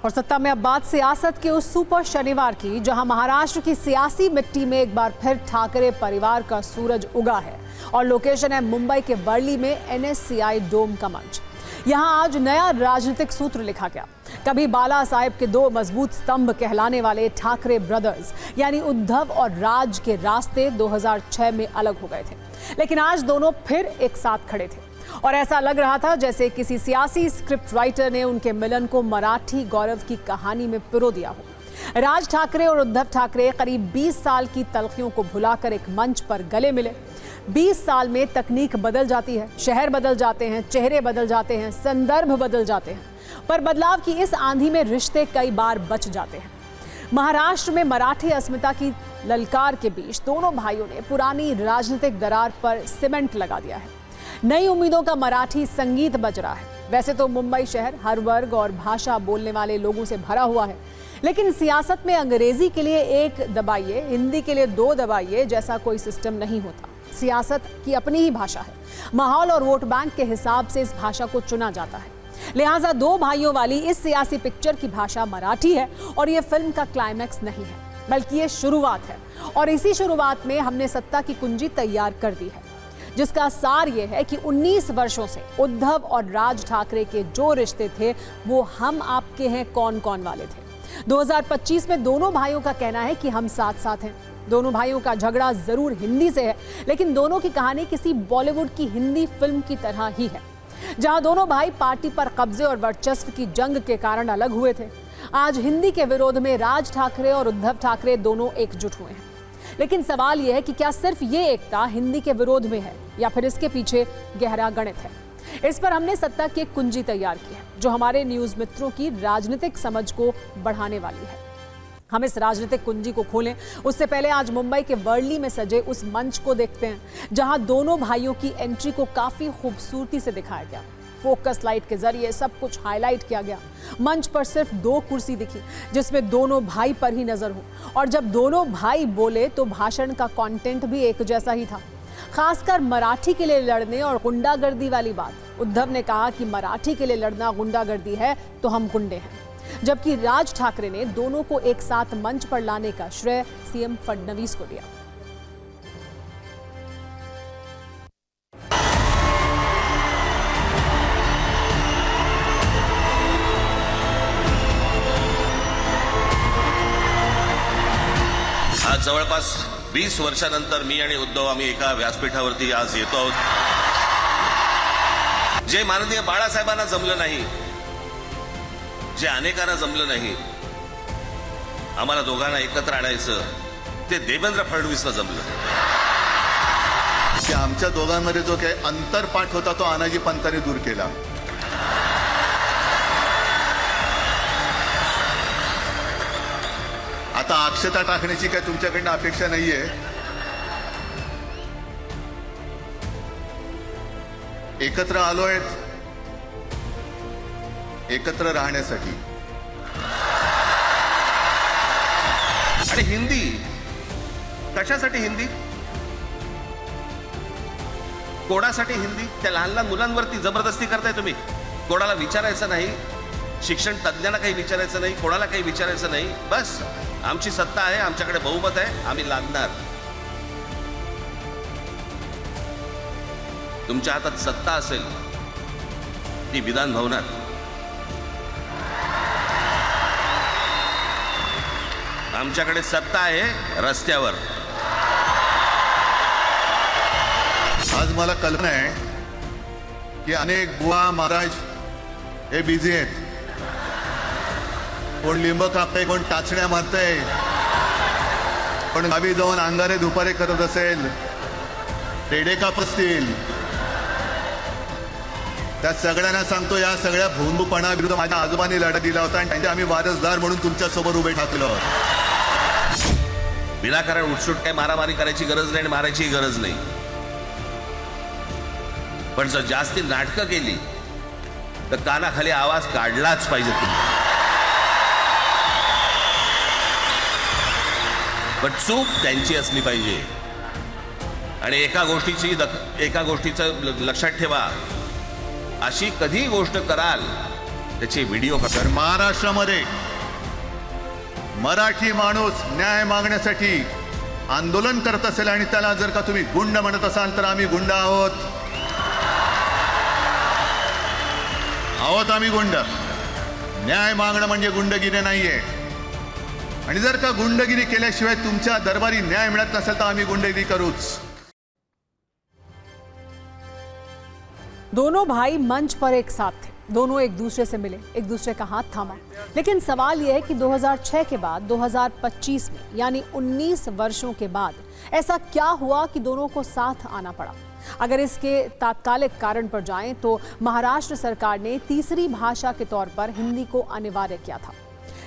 और सत्ता में अब बात सियासत के उस सुपर शनिवार की जहां महाराष्ट्र की सियासी मिट्टी में एक बार फिर ठाकरे परिवार का सूरज उगा है और लोकेशन है मुंबई के वर्ली में एनएससीआई डोम का मंच। यहां आज नया राजनीतिक सूत्र लिखा गया। कभी बाला साहेब के दो मजबूत स्तंभ कहलाने वाले ठाकरे ब्रदर्स यानी उद्धव और राज के रास्ते 2006 में अलग हो गए थे, लेकिन आज दोनों फिर एक साथ खड़े थे और ऐसा लग रहा था जैसे किसी सियासी स्क्रिप्ट राइटर ने उनके मिलन को मराठी गौरव की कहानी में पिरो दिया हो। राज ठाकरे और उद्धव ठाकरे करीब 20 साल की तलखियों को भुलाकर एक मंच पर गले मिले। 20 साल में तकनीक बदल जाती है, शहर बदल जाते हैं, चेहरे बदल जाते हैं, संदर्भ बदल जाते हैं, पर बदलाव की इस आंधी में रिश्ते कई बार बच जाते हैं। महाराष्ट्र में मराठी अस्मिता की ललकार के बीच दोनों भाइयों ने पुरानी राजनीतिक दरार पर सीमेंट लगा दिया है। नई उम्मीदों का मराठी संगीत बज रहा है। वैसे तो मुंबई शहर हर वर्ग और भाषा बोलने वाले लोगों से भरा हुआ है, लेकिन सियासत में अंग्रेजी के लिए एक दबाइए, हिंदी के लिए दो दबाइए जैसा कोई सिस्टम नहीं होता। सियासत की अपनी ही भाषा है। माहौल और वोट बैंक के हिसाब से इस भाषा को चुना जाता है। लिहाजा दो भाइयों वाली इस सियासी पिक्चर की भाषा मराठी है और ये फिल्म का क्लाइमैक्स नहीं है, बल्कि ये शुरुआत है। और इसी शुरुआत में हमने सत्ता की कुंजी तैयार कर दी है, जिसका सार ये है कि 19 वर्षों से उद्धव और राज ठाकरे के जो रिश्ते थे वो हम आपके हैं कौन कौन वाले थे। 2025 में दोनों भाइयों का कहना है कि हम साथ साथ हैं। दोनों भाइयों का झगड़ा जरूर हिंदी से है, लेकिन दोनों की कहानी किसी बॉलीवुड की हिंदी फिल्म की तरह ही है, जहां दोनों भाई पार्टी पर कब्जे और वर्चस्व की जंग के कारण अलग हुए थे। आज हिंदी के विरोध में राज ठाकरे और उद्धव ठाकरे दोनों एकजुट हुए हैं। लेकिन सवाल यह है कि क्या सिर्फ ये एकता हिंदी के विरोध में है या फिर इसके पीछे गहरा गणित है। इस पर हमने सत्ता की एक कुंजी तैयार की है, जो हमारे न्यूज मित्रों की राजनीतिक समझ को बढ़ाने वाली है। हम इस राजनीतिक कुंजी को खोलें उससे पहले आज मुंबई के वर्ली में सजे उस मंच को देखते हैं, जहां दोनों भाइयों की एंट्री को काफी खूबसूरती से दिखाया गया। फोकस लाइट के जरिए सब कुछ हाईलाइट किया गया। मंच पर सिर्फ 2 कुर्सी दिखी, जिसमें दोनों भाई पर ही नजर हो, और जब दोनों भाई बोले तो भाषण का कंटेंट भी एक जैसा ही था, खासकर मराठी के लिए लड़ने और गुंडागर्दी वाली बात। उद्धव ने कहा कि मराठी के लिए लड़ना गुंडागर्दी है तो हम गुंडे हैं, जबकि राज ठाकरे ने दोनों को एक साथ मंच पर लाने का श्रेय सीएम फडणवीस को दिया। आज जवळपास 20 वर्षानंतर मी आणि उद्धव आम्ही एका व्यासपीठावरती आज येतो आहोत, जे माननीय बाळासाहेबांना जमलं नाही, जे अनेकांना जमलं नाही, आम्हाला दोघांना एकत्र आणायचं, ते देवेंद्र फडणवीसला जमलं। आमच्या दोघांमध्ये जो काही अंतरपाठ होता तो अनाजी पंतांनी दूर केला। आता अक्षता टाकण्याची काय तुमच्याकडनं अपेक्षा नाहीये। एकत्र आलोय एकत्र राहण्यासाठी। आणि हिंदी कशासाठी? हिंदी कोणासाठी? हिंदी त्या लहान लहान मुलांवरती जबरदस्ती करताय तुम्ही। कोणाला विचारायचं नाही, शिक्षण तज्ञांना काही विचारायचं नाही, कोणाला काही विचारायचं नाही। बस आमची सत्ता आहे, आमच्याकडे बहुमत आहे, आम्ही लादणार। तुमच्या हातात सत्ता असेल ती विधान भवनात, आमच्याकडे सत्ता आहे रस्त्यावर। आज मला कल्पना आहे की अनेक बुवा महाराज हे बिझी आहेत। कोण लिंब कापतंय, कोण टाचण्या मारतंय, कोण गावी जाऊन अंगारे दुपारे करत असेल, रेडे कापत असतील। त्या सगळ्यांना सांगतो, या सगळ्या भोंदूपणा विरुद्ध माझ्या आजोबांनी लढा दिला होता आणि त्यांचे आम्ही वारसदार म्हणून तुमच्या समोर उभे ठाकलो आहोत। विनाकारण उठसूट काही मारामारी करायची गरज नाही आणि मारायची गरज नाही, पण जर जास्ती नाटकं केली तर कानाखाली आवाज काढलाच पाहिजे तुम्ही। पण चूक त्यांची असली पाहिजे। आणि एका गोष्टीचं लक्षात ठेवा, अशी कधी गोष्ट कराल त्याची व्हिडिओ तर महाराष्ट्रामध्ये मराठी माणूस न्याय मागण्यासाठी आंदोलन करत असेल आणि त्याला जर का तुम्ही गुंड म्हणत असाल तर आम्ही गुंड आहोत. आम्ही गुंड. न्याय मागणं म्हणजे गुंडगिरी नाहीये. आणि जर का गुंडगिरी केल्याशिवाय तुमच्या दरबारी न्याय मिळत नसेल तर आम्ही गुंडगिरी करूच. दोनों भाई मंच पर एक साथ थे, दोनों एक दूसरे से मिले, एक दूसरे का हाथ थामा. लेकिन सवाल यह है कि 2006 के बाद 2025 में यानी 19 वर्षों के बाद ऐसा क्या हुआ कि दोनों को साथ आना पड़ा. अगर इसके तात्कालिक कारण पर जाएं तो महाराष्ट्र सरकार ने तीसरी भाषा के तौर पर हिंदी को अनिवार्य किया था.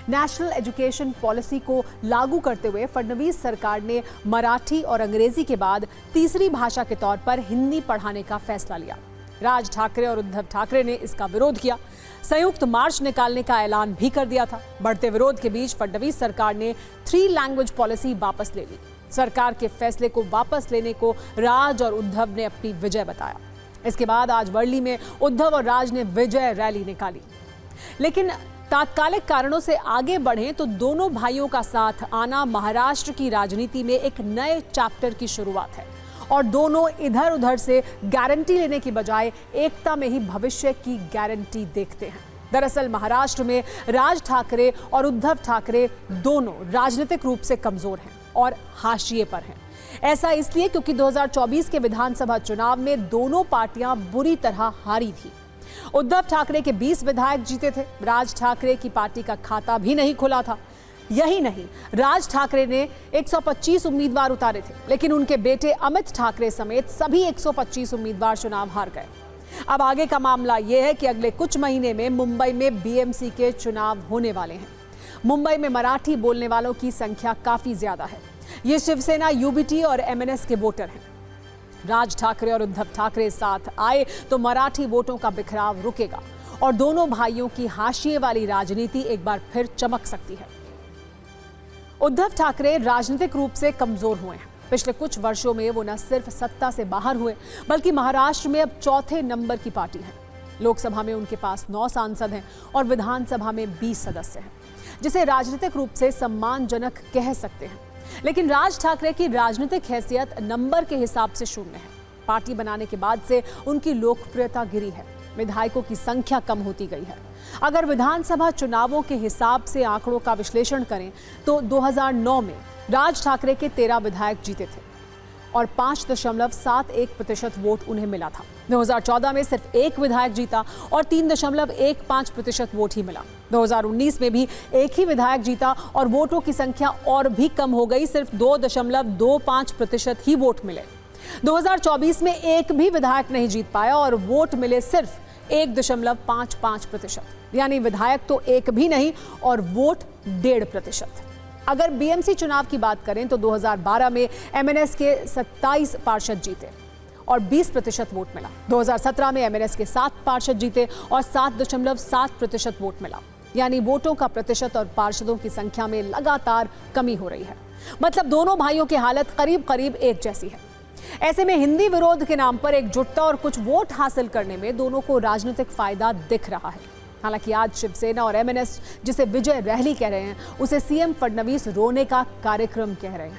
नेशनल एजुकेशन पॉलिसी को लागू करते हुए फडणवीस सरकार ने मराठी और अंग्रेजी के बाद तीसरी भाषा के तौर पर हिंदी पढ़ाने का फैसला लिया. राज ठाकरे और उद्धव ठाकरे ने इसका विरोध किया. संयुक्त मार्च निकालने का ऐलान भी कर दिया था. बढ़ते विरोध के बीच फडणवीस सरकार ने 3 लैंग्वेज पॉलिसी वापस ले ली. सरकार के फैसले को वापस लेने को राज और उद्धव ने अपनी विजय बताया. इसके बाद आज वर्ली में उद्धव और राज ने विजय रैली निकाली. लेकिन तात्कालिक कारणों से आगे बढ़ें तो दोनों भाइयों का साथ आना महाराष्ट्र की राजनीति में एक नए चैप्टर की शुरुआत है और दोनों इधर उधर से गारंटी लेने की बजाय एकता में ही भविष्य की गारंटी देखते हैं. दरअसल महाराष्ट्र में राज ठाकरे और उद्धव ठाकरे दोनों राजनीतिक रूप से कमजोर हैं और हाशिए पर हैं. ऐसा इसलिए क्योंकि 2024 के विधानसभा चुनाव में दोनों पार्टियां बुरी तरह हारी थी. उद्धव ठाकरे के 20 विधायक जीते थे. राज ठाकरे की पार्टी का खाता भी नहीं खुला था. यही नहीं, राज ठाकरे ने 125 उम्मीदवार उतारे थे, लेकिन उनके बेटे अमित ठाकरे समेत सभी 125 उम्मीदवार चुनाव हार गए. अब आगे का मामला यह है कि अगले कुछ महीने में मुंबई में बीएमसी के चुनाव होने वाले हैं. मुंबई में मराठी बोलने वालों की संख्या काफी ज्यादा है. ये शिवसेना, यूबीटी और एमएनएस के वोटर हैं. राज ठाकरे और उद्धव ठाकरे साथ आए तो मराठी वोटों का बिखराव रुकेगा और दोनों भाइयों की हाशिए वाली राजनीति एक बार फिर चमक सकती है. उद्धव ठाकरे राजनीतिक रूप से कमजोर हुए हैं. पिछले कुछ वर्षों में वो न सिर्फ सत्ता से बाहर हुए बल्कि महाराष्ट्र में अब चौथे नंबर की पार्टी है. लोकसभा में उनके पास 9 सांसद हैं और विधानसभा में 20 सदस्य हैं, जिसे राजनीतिक रूप से सम्मानजनक कह सकते हैं. लेकिन राज ठाकरे की राजनीतिक हैसियत नंबर के हिसाब से शून्य है. पार्टी बनाने के बाद से उनकी लोकप्रियता गिरी है. विधायकों की संख्या कम होती गई है. अगर विधानसभा चुनावों के हिसाब से आंकड़ों का विश्लेषण करें तो 2009 में राज ठाकरे के 13 विधायक जीते थे और 5.71% वोट उन्हें मिला था. 2014 में सिर्फ 1 विधायक जीता और 3.15% वोट ही मिला. 2019 में भी एक ही विधायक जीता और वोटों की संख्या और भी कम हो गई, सिर्फ 2.25% ही वोट मिले. 2024 में एक भी विधायक नहीं जीत पाया और वोट मिले सिर्फ 1.55%. यानी विधायक तो एक भी नहीं और वोट 1.5%. अगर बीएमसी चुनाव की बात करें तो 2012 में एमएनएस के 27 पार्षद जीते और 20% वोट मिला. 2017 में एमएनएस के 7 पार्षद जीते और 7.7% वोट मिला. यानी वोटों का प्रतिशत और पार्षदों की संख्या में लगातार कमी हो रही है. मतलब दोनों भाइयों की हालत करीब करीब एक जैसी है. ऐसे में हिंदी विरोध के नाम पर एकजुटता और कुछ वोट हासिल करने में दोनों को राजनीतिक फायदा दिख रहा है. हालांकि आज शिवसेना और एमएनएस जिसे विजय रैली कह रहे हैं, उसे सीएम फडणवीस रोने का कार्यक्रम कह रहे हैं.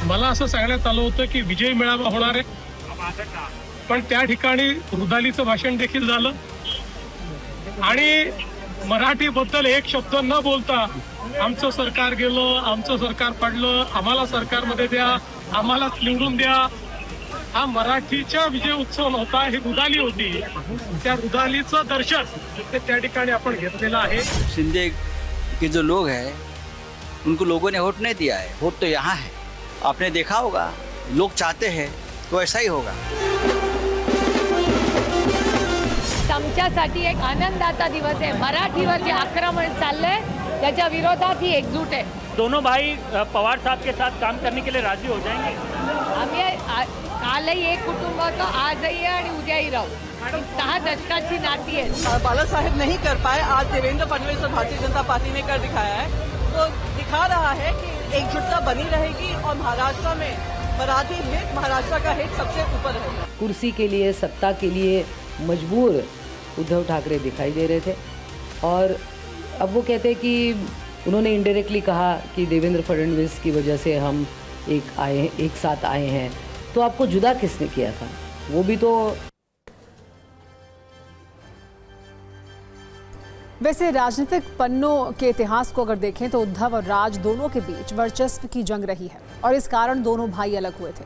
मला असं सांगण्यात आलं होतं की विजय मेळावा होणार आहे, पण त्या ठिकाणी रुदालीचं भाषण देखील झालं आणि मराठीबद्दल एक शब्द न बोलता आमचं सरकार गेलं, आमचं सरकार पडलं, आम्हाला सरकारमध्ये द्या, आम्हालाच निवडून द्या. हा मराठीचा विजय उत्सव नव्हता, ही रुदाली होती. त्या रुदालीचं दर्शन ते त्या ठिकाणी आपण घेतलेलं आहे. शिंदे के जो लोग हैं उनको लोगों ने वोट नहीं दिया है. वोट तो यहाँ है. आपने देखा होगा, लोग चाहते हैं तो ऐसा ही होगा. आमच्यासाठी एक आनंदाचा दिवस आहे. मराठीवर जे आक्रमण चाललंय त्याच्या विरोधात ही एकजूट आहे. दोनों भाई पवार साहब के साथ काम करने के लिए राजी हो जाएंगे. आम्ही कालही एक कुटुंब होतो, आजही आणि उद्याही राहू. 6 दशकाची नाती आहे. बालासाहेब नहीं कर पाए, आज देवेंद्र फडणवीस और भारतीय जनता पार्टी ने कर दिखाया है. तो दिखा रहा है कि एकजुटता बनी रहेगी और महाराष्ट्र में मराठी हित, महाराष्ट्र का हित सबसे ऊपर रहेगा। कुर्सी के लिए, सत्ता के लिए मजबूर उद्धव ठाकरे दिखाई दे रहे थे और अब वो कहते हैं कि उन्होंने इनडायरेक्टली कहा कि देवेंद्र फडणवीस की वजह से हम एक साथ आए हैं। तो आपको जुदा किसने किया था? वो भी तो। वैसे राजनीतिक पन्नों के इतिहास को अगर देखें तो उद्धव और राज दोनों के बीच वर्चस्व की जंग रही है और इस कारण दोनों भाई अलग हुए थे।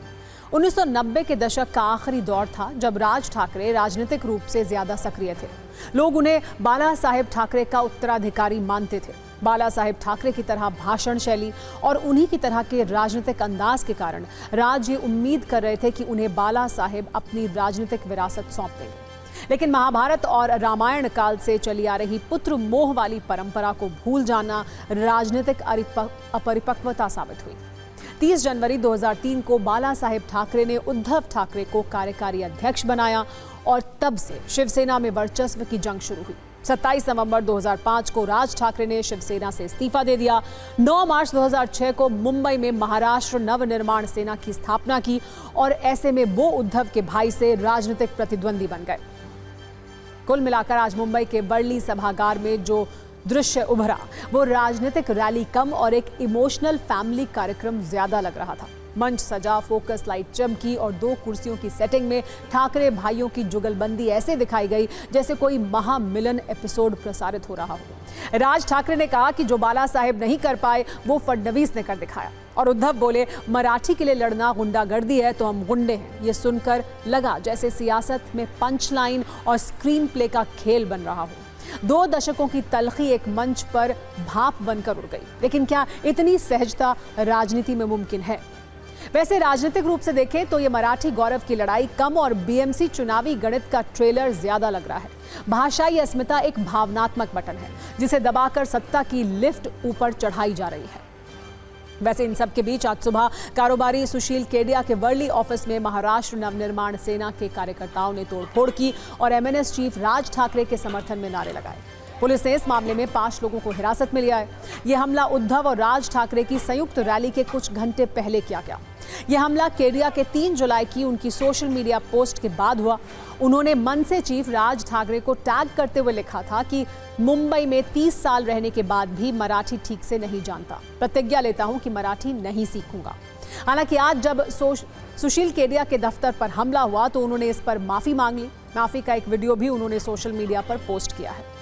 1990 के दशक का आखिरी दौर था जब राज ठाकरे राजनीतिक रूप से ज्यादा सक्रिय थे। लोग उन्हें बाला साहेब ठाकरे का उत्तराधिकारी मानते थे। बाला साहेब ठाकरे की तरह भाषण शैली और उन्हीं की तरह के राजनीतिक अंदाज के कारण राज ये उम्मीद कर रहे थे कि उन्हें बाला साहेब अपनी राजनीतिक विरासत सौंप देंगे। लेकिन महाभारत और रामायण काल से चली आ रही पुत्र मोह वाली परंपरा को भूल जाना राजनीतिक अपरिपक्वता साबित हुई। 30 जनवरी 2003 को बाला साहेब ठाकरे ने उद्धव ठाकरे को कार्यकारी अध्यक्ष बनाया और तब से शिवसेना में वर्चस्व की जंग शुरू हुई। 27 नवंबर 2005 को राज ठाकरे ने शिवसेना से इस्तीफा दे दिया। 9 मार्च 2006 को मुंबई में महाराष्ट्र नवनिर्माण सेना की स्थापना की और ऐसे में वो उद्धव के भाई से राजनीतिक प्रतिद्वंदी बन गए। कुल मिलाकर आज मुंबई के वर्ली सभागार में जो दृश्य उभरा वो राजनीतिक रैली कम और एक इमोशनल फैमिली कार्यक्रम ज्यादा लग रहा था। मंच सजा, फोकस लाइट चमकी और 2 कुर्सियों की सेटिंग में ठाकरे भाइयों की जुगलबंदी ऐसे दिखाई गई जैसे कोई महामिलन एपिसोड प्रसारित हो रहा हो। राज ठाकरे ने कहा कि जो बाला साहेब नहीं कर पाए वो फडणवीस ने कर दिखाया और उद्धव बोले मराठी के लिए लड़ना गुंडागर्दी है तो हम गुंडे हैं। ये सुनकर लगा जैसे सियासत में पंच लाइन और स्क्रीन प्ले का खेल बन रहा हो। 2 दशकों की तलखी एक मंच पर भाप बनकर उड़ गई। लेकिन क्या इतनी सहजता राजनीति में मुमकिन है? वैसे राजनीतिक रूप से देखें तो ये मराठी गौरव की लड़ाई कम और बीएमसी चुनावी गणित का ट्रेलर ज्यादा लग रहा है। भाषाई अस्मिता एक भावनात्मक बटन है जिसे दबाकर सत्ता की लिफ्ट ऊपर चढ़ाई जा रही है। वैसे इन सब के बीच आज सुबह कारोबारी सुशील केडिया के वर्ली ऑफिस में महाराष्ट्र नवनिर्माण सेना के कार्यकर्ताओं ने तोड़फोड़ की और एमएनएस चीफ राज ठाकरे के समर्थन में नारे लगाए। पुलिस ने इस मामले में 5 लोगों को हिरासत में लिया है। यह हमला उद्धव और राज ठाकरे की संयुक्त रैली के कुछ घंटे पहले किया गया। यह हमला केडिया के 3 जुलाई की उनकी सोशल मीडिया पोस्ट के बाद हुआ। उन्होंने मन से चीफ राज ठाकरे को टैग करते हुए लिखा था कि मुंबई में 30 साल रहने के बाद भी मराठी ठीक से नहीं जानता, प्रतिज्ञा लेता हूं कि मराठी नहीं सीखूंगा। हालांकि आज जब सुशील केडिया के दफ्तर पर हमला हुआ तो उन्होंने इस पर माफी मांग ली। माफी का एक वीडियो भी उन्होंने सोशल मीडिया पर पोस्ट किया है।